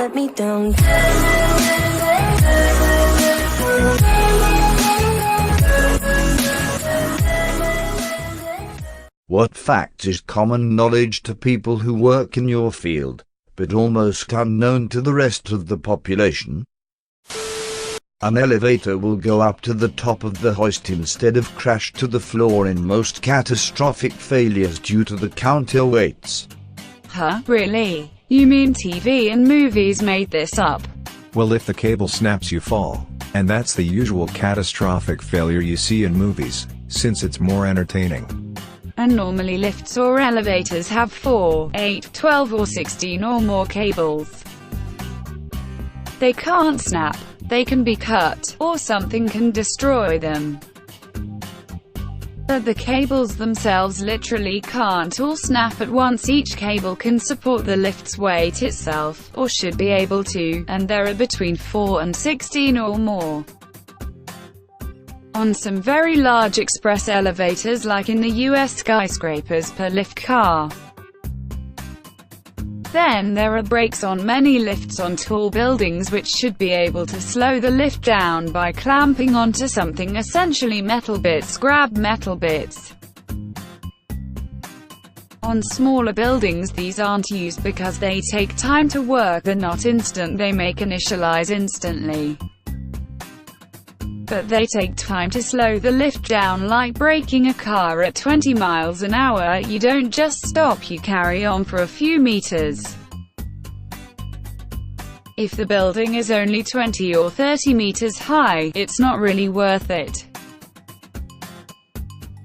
let me down. What fact is common knowledge to people who work in your field, but almost unknown to the rest of the population? An elevator will go up to the top of the hoist instead of crash to the floor in most catastrophic failures due to the counterweights. Huh? Really? You mean TV and movies made this up? Well, if the cable snaps, you fall. And that's the usual catastrophic failure you see in movies, since it's more entertaining. And normally lifts or elevators have 4, 8, 12 or 16 or more cables. They can't snap. They can be cut, or something can destroy them. But the cables themselves literally can't all snap at once. Each cable can support the lift's weight itself, or should be able to, and there are between 4 and 16 or more. On some very large express elevators like in the US, skyscrapers per lift car. Then there are brakes on many lifts on tall buildings which should be able to slow the lift down by clamping onto something, essentially metal bits. Grab metal bits. On smaller buildings these aren't used because they take time to work. They're not instant, they make initialize instantly. But they take time to slow the lift down, like braking a car at 20 miles an hour. You don't just stop, you carry on for a few meters. If the building is only 20 or 30 meters high, it's not really worth it.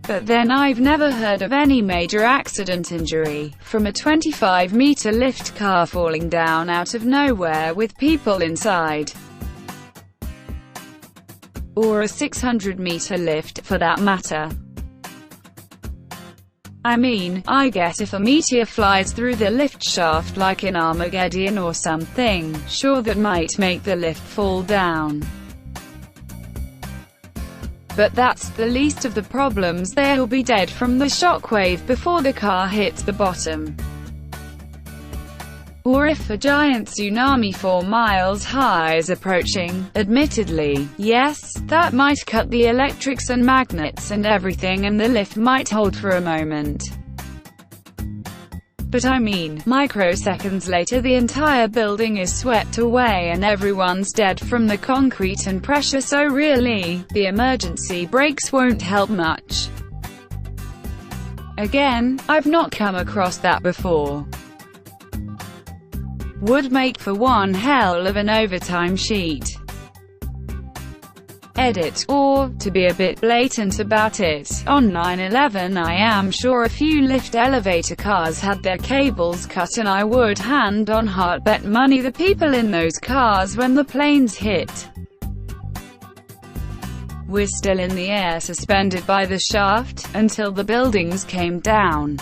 But then I've never heard of any major accident injury from a 25-meter lift car falling down out of nowhere with people inside. Or a 600-meter lift, for that matter. I mean, I get if a meteor flies through the lift shaft like in Armageddon or something, sure, that might make the lift fall down. But that's the least of the problems. They'll be dead from the shockwave before the car hits the bottom. Or if a giant tsunami 4 miles high is approaching, admittedly, yes, that might cut the electrics and magnets and everything, and the lift might hold for a moment. But I mean, microseconds later the entire building is swept away and everyone's dead from the concrete and pressure, so really, the emergency brakes won't help much. Again, I've not come across that before. Would make for one hell of an overtime sheet. Edit. Or, to be a bit blatant about it, on 9/11 I am sure a few lift elevator cars had their cables cut, and I would hand on heart bet money the people in those cars when the planes hit were still in the air, suspended by the shaft, until the buildings came down.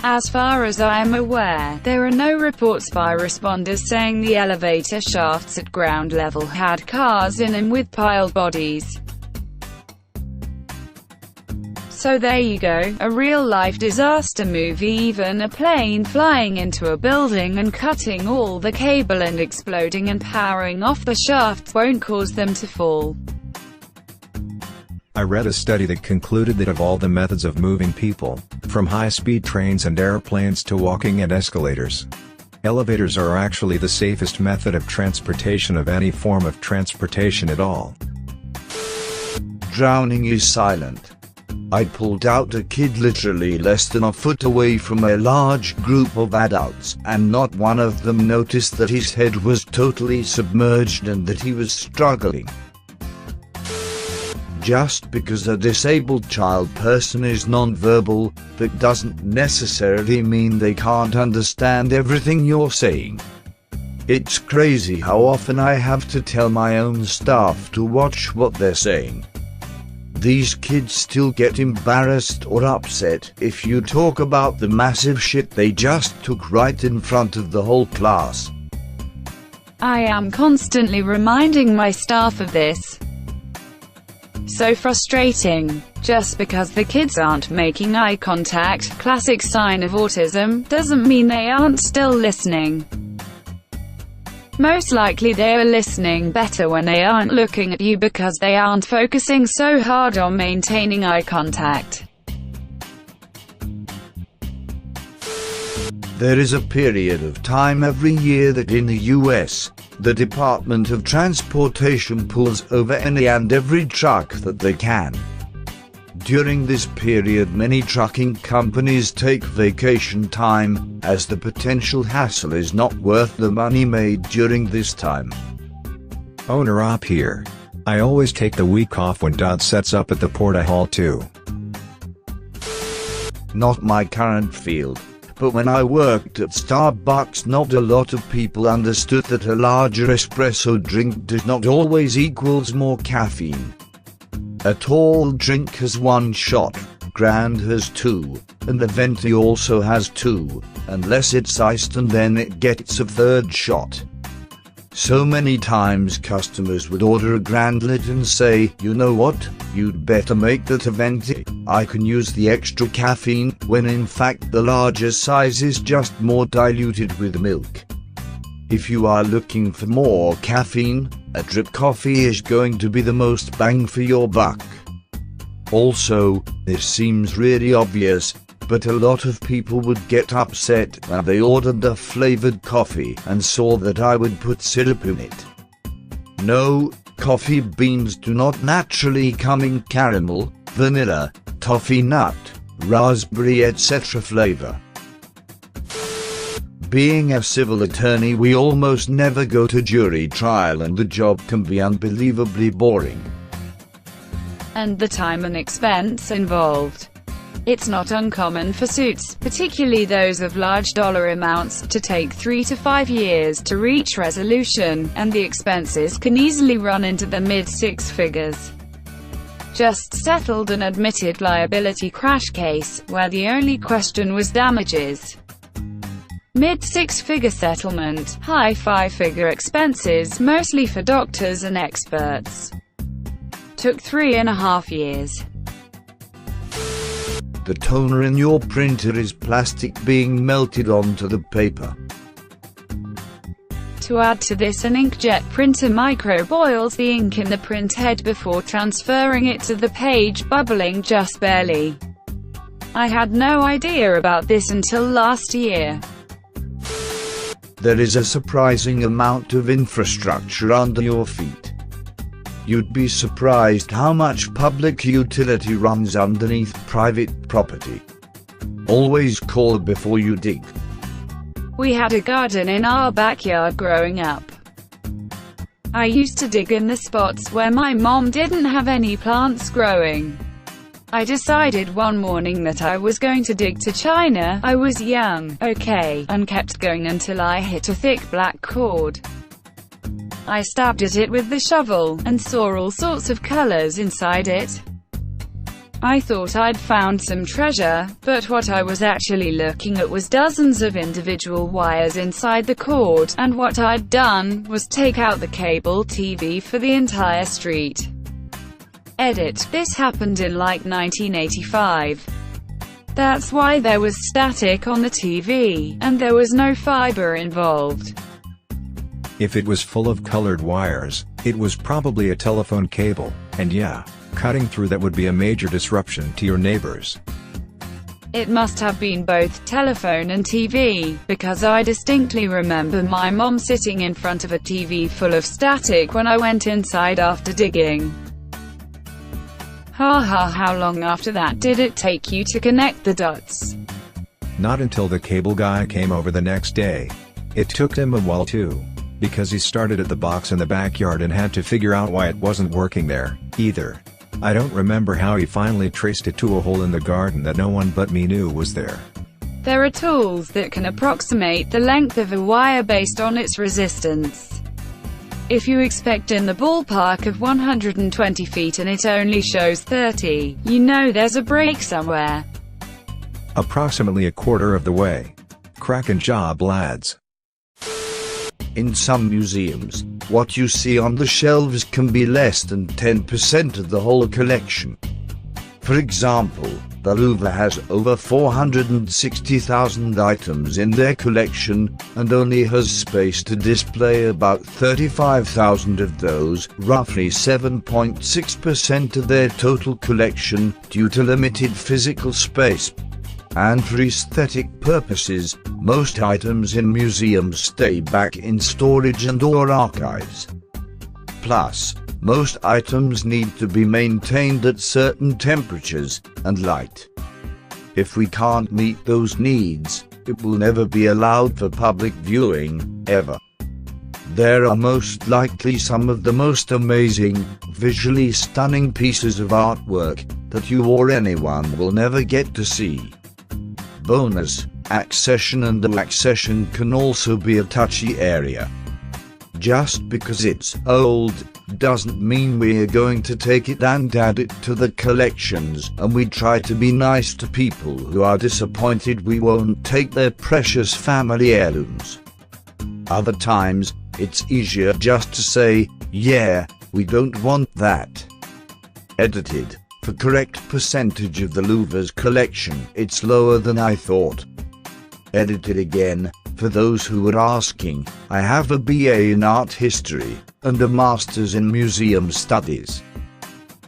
As far as I am aware, there are no reports by responders saying the elevator shafts at ground level had cars in them with piled bodies. So there you go, a real-life disaster movie. Even a plane flying into a building and cutting all the cable and exploding and powering off the shafts won't cause them to fall. I read a study that concluded that of all the methods of moving people, from high-speed trains and airplanes to walking and escalators, elevators are actually the safest method of transportation of any form of transportation at all. Drowning is silent. I pulled out a kid literally less than a foot away from a large group of adults, and not one of them noticed that his head was totally submerged and that he was struggling. Just because a disabled child person is non-verbal, that doesn't necessarily mean they can't understand everything you're saying. It's crazy how often I have to tell my own staff to watch what they're saying. These kids still get embarrassed or upset if you talk about the massive shit they just took right in front of the whole class. I am constantly reminding my staff of this. So frustrating. Just because the kids aren't making eye contact, classic sign of autism, doesn't mean they aren't still listening. Most likely they are listening better when they aren't looking at you because they aren't focusing so hard on maintaining eye contact. There is a period of time every year that in the US, the Department of Transportation pulls over any and every truck that they can. During this period, many trucking companies take vacation time, as the potential hassle is not worth the money made during this time. Owner op here. I always take the week off when Dot sets up at the Porta Hall too. Not my current field, but when I worked at Starbucks, not a lot of people understood that a larger espresso drink does not always equals more caffeine. A tall drink has 1 shot, Grand has 2, and the Venti also has 2, unless it's iced and then it gets a 3rd shot. So many times customers would order a Grandlet and say, "You know what, you'd better make that a Venti, I can use the extra caffeine," when in fact the larger size is just more diluted with milk. If you are looking for more caffeine, a drip coffee is going to be the most bang for your buck. Also, this seems really obvious, but a lot of people would get upset when they ordered a flavored coffee and saw that I would put syrup in it. No, coffee beans do not naturally come in caramel, vanilla, toffee nut, raspberry etc. flavor. Being a civil attorney, we almost never go to jury trial and the job can be unbelievably boring. And the time and expense involved. It's not uncommon for suits, particularly those of large dollar amounts, to take 3 to 5 years to reach resolution, and the expenses can easily run into the mid-6 figures. Just settled an admitted liability crash case, where the only question was damages. Mid-6-figure settlement, high 5-figure expenses, mostly for doctors and experts. Took 3.5 years. The toner in your printer is plastic being melted onto the paper. To add to this, an inkjet printer micro-boils the ink in the print head before transferring it to the page, bubbling just barely. I had no idea about this until last year. There is a surprising amount of infrastructure under your feet. You'd be surprised how much public utility runs underneath private property. Always call before you dig. We had a garden in our backyard growing up. I used to dig in the spots where my mom didn't have any plants growing. I decided one morning that I was going to dig to China. I was young, okay, and kept going until I hit a thick black cord. I stabbed at it with the shovel, and saw all sorts of colors inside it. I thought I'd found some treasure, but what I was actually looking at was dozens of individual wires inside the cord, and what I'd done was take out the cable TV for the entire street. Edit. This happened in like 1985. That's why there was static on the TV, and there was no fiber involved. If it was full of colored wires, it was probably a telephone cable, and yeah, cutting through that would be a major disruption to your neighbors. It must have been both telephone and TV, because I distinctly remember my mom sitting in front of a TV full of static when I went inside after digging. How long after that did it take you to connect the dots? Not until the cable guy came over the next day. It took him a while too, because he started at the box in the backyard and had to figure out why it wasn't working there, either. I don't remember how he finally traced it to a hole in the garden that no one but me knew was there. There are tools that can approximate the length of a wire based on its resistance. If you expect in the ballpark of 120 feet and it only shows 30, you know there's a break somewhere. Approximately a quarter of the way. Crackin' job, lads. In some museums, what you see on the shelves can be less than 10% of the whole collection. For example, the Louvre has over 460,000 items in their collection, and only has space to display about 35,000 of those, roughly 7.6% of their total collection, due to limited physical space. And for aesthetic purposes, most items in museums stay back in storage and/or archives. Plus, most items need to be maintained at certain temperatures and light. If we can't meet those needs, it will never be allowed for public viewing, ever. There are most likely some of the most amazing, visually stunning pieces of artwork that you or anyone will never get to see. Bonus, accession and accession can also be a touchy area. Just because it's old doesn't mean we're going to take it and add it to the collections, and we try to be nice to people who are disappointed we won't take their precious family heirlooms. Other times, it's easier just to say, yeah, we don't want that. Edited. For correct percentage of the Louvre's collection, it's lower than I thought. Edited again. For those who were asking, I have a BA in art history and a master's in museum studies.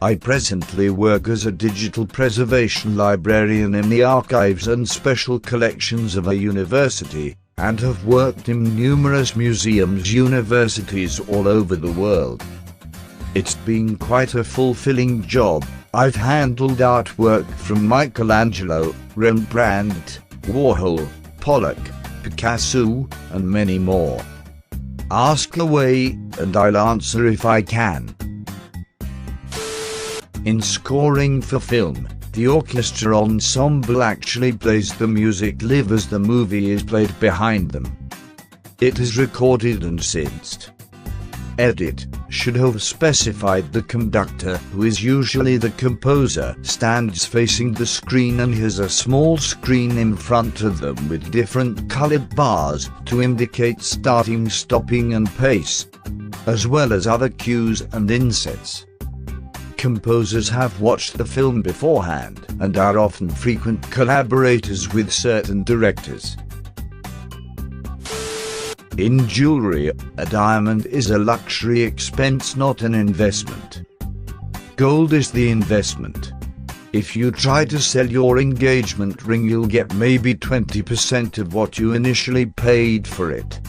I presently work as a digital preservation librarian in the archives and special collections of a university, and have worked in numerous universities all over the world. It's been quite a fulfilling job. I've handled artwork from Michelangelo, Rembrandt, Warhol, Pollock, Picasso, and many more. Ask away, and I'll answer if I can. In scoring for film, the orchestra ensemble actually plays the music live as the movie is played behind them. It is recorded and synced. Edit should have specified the conductor, who is usually the composer, stands facing the screen and has a small screen in front of them with different colored bars to indicate starting, stopping and pace, as well as other cues and insets. Composers have watched the film beforehand and are often frequent collaborators with certain directors. In jewelry, a diamond is a luxury expense, not an investment. Gold is the investment. If you try to sell your engagement ring, you'll get maybe 20% of what you initially paid for it.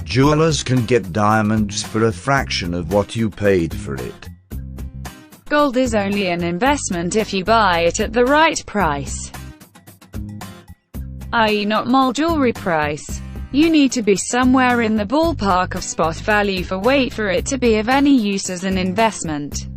Jewelers can get diamonds for a fraction of what you paid for it. Gold is only an investment if you buy it at the right price, i.e. not mall jewelry price. You need to be somewhere in the ballpark of spot value for weight for it to be of any use as an investment.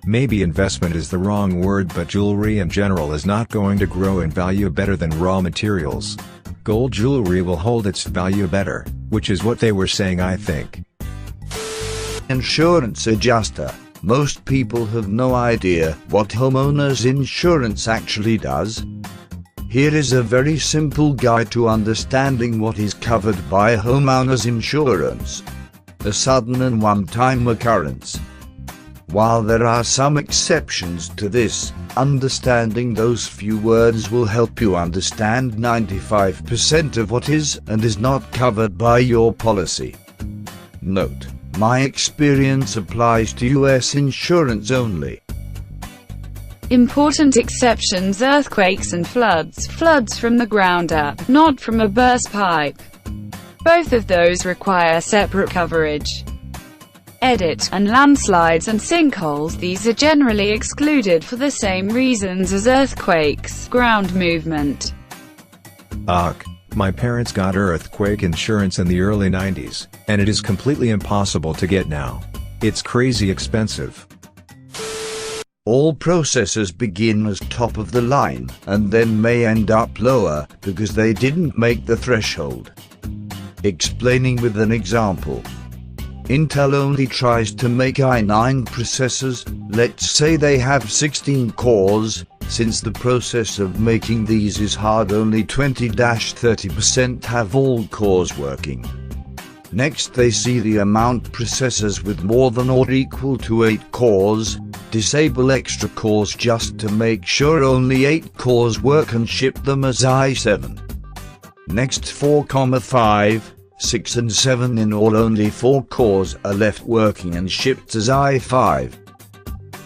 Maybe investment is the wrong word, but jewelry in general is not going to grow in value better than raw materials. Gold jewelry will hold its value better, which is what they were saying, I think. Insurance adjuster. Most people have no idea what homeowners insurance actually does. Here is a very simple guide to understanding what is covered by homeowners insurance. A sudden and one-time occurrence. While there are some exceptions to this, understanding those few words will help you understand 95% of what is and is not covered by your policy. Note: my experience applies to US insurance only. Important exceptions: earthquakes and floods. Floods from the ground up, not from a burst pipe. Both of those require separate coverage. Edit. And landslides and sinkholes. These are generally excluded for the same reasons as earthquakes, ground movement. My parents got earthquake insurance in the early 90s, and it is completely impossible to get now. It's crazy expensive. All processors begin as top of the line, and then may end up lower, because they didn't make the threshold. Explaining with an example. Intel only tries to make i9 processors. Let's say they have 16 cores. Since the process of making these is hard, only 20–30% have all cores working. Next they see the amount processors with more than or equal to 8 cores, disable extra cores just to make sure only 8 cores work and ship them as i7. Next 4, 5, 6 and 7 in all only 4 cores are left working and shipped as i5.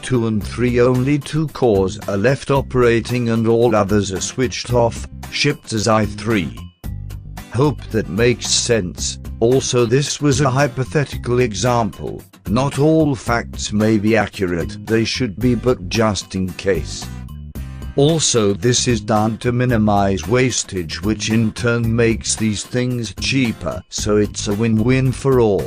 2 and 3 only 2 cores are left operating and all others are switched off, shipped as i3. Hope that makes sense. Also, this was a hypothetical example. Not all facts may be accurate, they should be, but just in case. Also, this is done to minimize wastage, which in turn makes these things cheaper, so it's a win-win for all.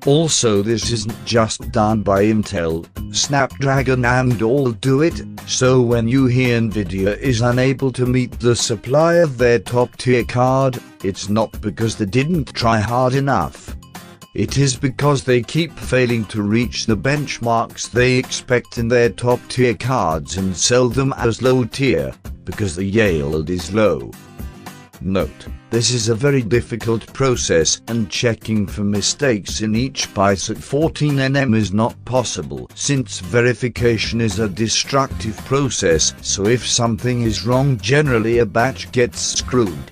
Also, this isn't just done by Intel, Snapdragon and all do it, so when you hear Nvidia is unable to meet the supply of their top-tier card, it's not because they didn't try hard enough. It is because they keep failing to reach the benchmarks they expect in their top-tier cards and sell them as low-tier, because the yield is low. Note: this is a very difficult process, and checking for mistakes in each byte at 14 nm is not possible, since verification is a destructive process, so if something is wrong, generally a batch gets screwed.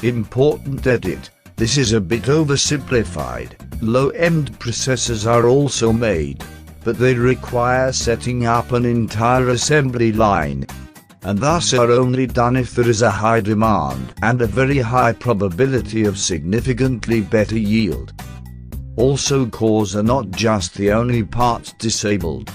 Important edit: this is a bit oversimplified. Low-end processors are also made, but they require setting up an entire assembly line, and thus are only done if there is a high demand and a very high probability of significantly better yield. Also, cores are not just the only parts disabled.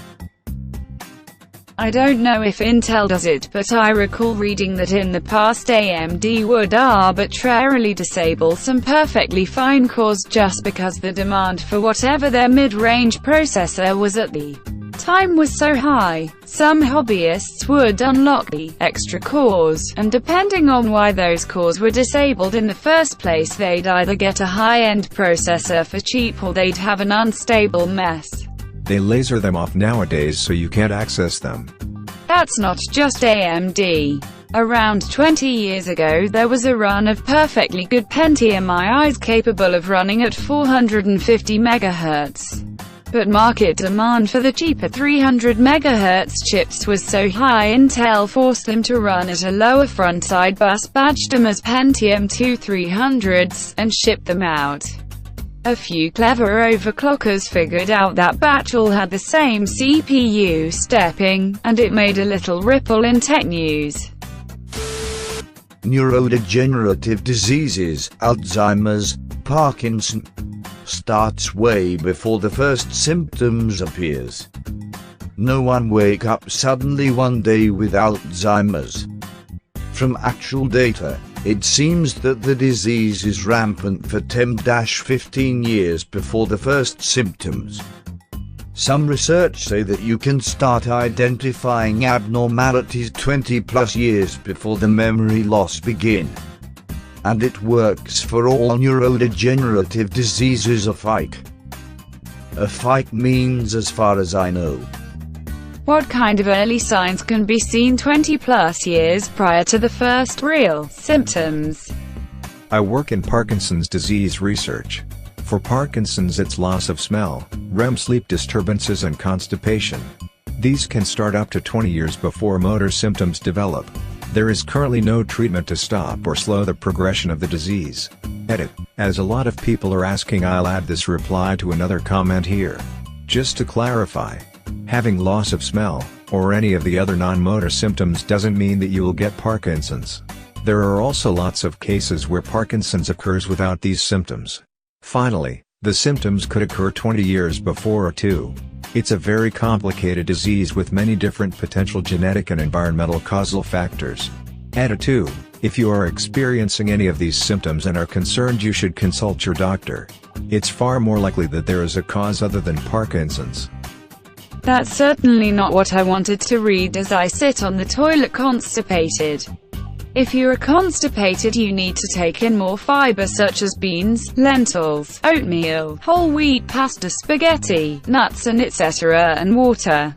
I don't know if Intel does it, but I recall reading that in the past AMD would arbitrarily disable some perfectly fine cores just because the demand for whatever their mid-range processor was at the time was so high. Some hobbyists would unlock the extra cores, and depending on why those cores were disabled in the first place, they'd either get a high-end processor for cheap or they'd have an unstable mess. They laser them off nowadays so you can't access them. That's not just AMD. Around 20 years ago there was a run of perfectly good Pentium IIs capable of running at 450 MHz. But market demand for the cheaper 300 MHz chips was so high, Intel forced them to run at a lower front-side bus, badged them as Pentium 2 300s, and shipped them out. A few clever overclockers figured out that batch all had the same CPU stepping, and it made a little ripple in tech news. Neurodegenerative diseases, Alzheimer's, Parkinson, starts way before the first symptoms appears. No one wake up suddenly one day with Alzheimer's. From actual data, it seems that the disease is rampant for 10-15 years before the first symptoms. Some research say that you can start identifying abnormalities 20+ years before the memory loss begins. And it works for all neurodegenerative diseases. A FIC means, as far as I know. What kind of early signs can be seen 20+ years prior to the first real symptoms? I work in Parkinson's disease research. For Parkinson's, it's loss of smell, REM sleep disturbances and constipation. These can start up to 20 years before motor symptoms develop. There is currently no treatment to stop or slow the progression of the disease. Edit: as a lot of people are asking, I'll add this reply to another comment here. Just to clarify, having loss of smell, or any of the other non-motor symptoms doesn't mean that you will get Parkinson's. There are also lots of cases where Parkinson's occurs without these symptoms. Finally, the symptoms could occur 20 years before or too. It's a very complicated disease with many different potential genetic and environmental causal factors. Edit 2. If you are experiencing any of these symptoms and are concerned, you should consult your doctor. It's far more likely that there is a cause other than Parkinson's. That's certainly not what I wanted to read as I sit on the toilet constipated. If you are constipated, you need to take in more fiber such as beans, lentils, oatmeal, whole wheat pasta, spaghetti, nuts and etc. and water.